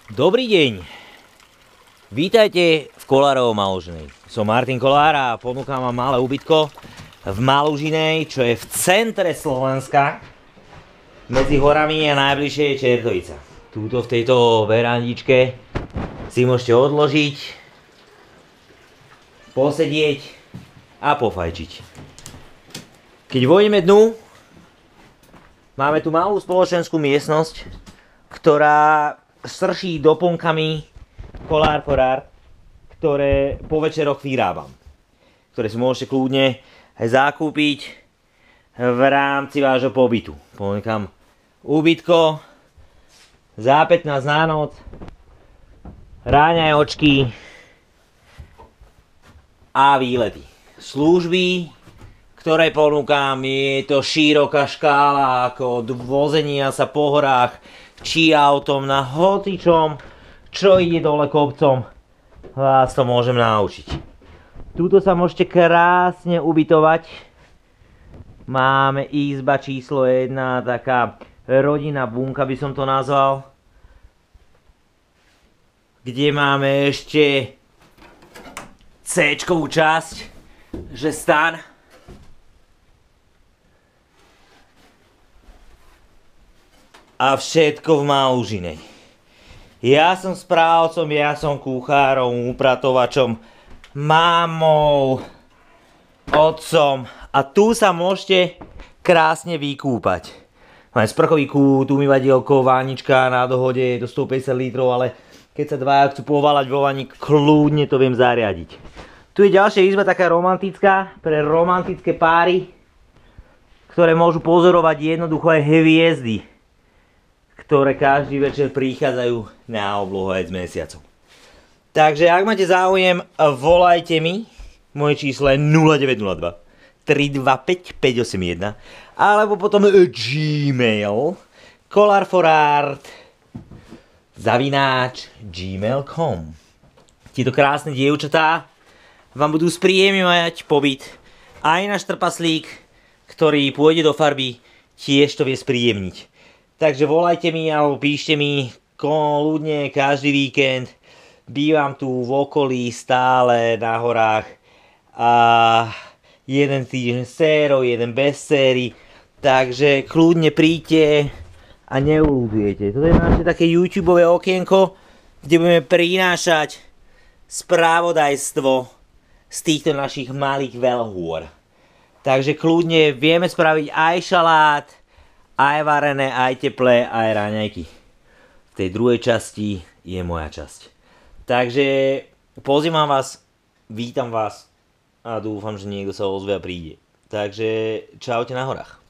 Dobrý deň, vítajte v Kolárovom Malužinej. Som Martin Kolár a ponúkam vám malé ubytko v Malužinej, čo je v centre Slovenska, medzi horami a najbližšie je Čertovica. Túto v tejto verandičke si môžete odložiť, posedieť a pofajčiť. Keď vojdeme dnu, máme tu malú spoločenskú miestnosť, ktorá strší doplnkami Kolár for Art, ktoré po večeroch vyrábam. Ktoré si môžete kľudne aj zakúpiť v rámci vášho pobytu. Ponúkam ubytko za 15 na noc, ráňajočky a výlety. Služby, ktoré ponúkam, je to široká škála ako od vozenia sa po horách, či autom na hocičom, čo ide dole kopcom, vás to môžem naučiť. Tuto sa môžete krásne ubytovať. Máme izba číslo 1, taká rodinná bunka by som to nazval, kde máme ešte C-čkovú časť, že stan. A všetko v Malužinej. Ja som správcom, ja som kuchárom, upratovačom, mámou, otcom a tu sa môžete krásne vykúpať. Máme sprchový kút, umývadielko, vánička na dohode do 150 litrov, ale keď sa dvaja chcú pováľať vo vani, kľudne to viem zariadiť. Tu je ďalšia izba taká romantická, pre romantické páry, ktoré môžu pozorovať jednoducho aj hviezdy, ktoré každý večer prichádzajú na oblohu aj s mesiacom. Takže ak máte záujem, volajte mi. Moje číslo je 0902 325 581 alebo potom Gmail kolarforart@gmail.com. Tieto krásne dievčatá vám budú spríjemňovať pobyt. Aj náš trpaslík, ktorý pôjde do farby, tiež to vie spríjemniť. Takže volajte mi alebo píšte mi kľudne každý víkend. Bývam tu v okolí stále na horách. A jeden týždeň s sérou, jeden bez séry. Takže kľudne príďte a neulúdujete. Toto je naše také YouTubeové okienko, kde budeme prinášať spravodajstvo z týchto našich malých veľhôr. Takže kľudne vieme spraviť aj šalát, aj varené, aj teplé, aj raňajky. V tej druhej časti je moja časť. Takže pozývam vás, vítam vás a dúfam, že niekto sa ozve a príde. Takže čaute na horách.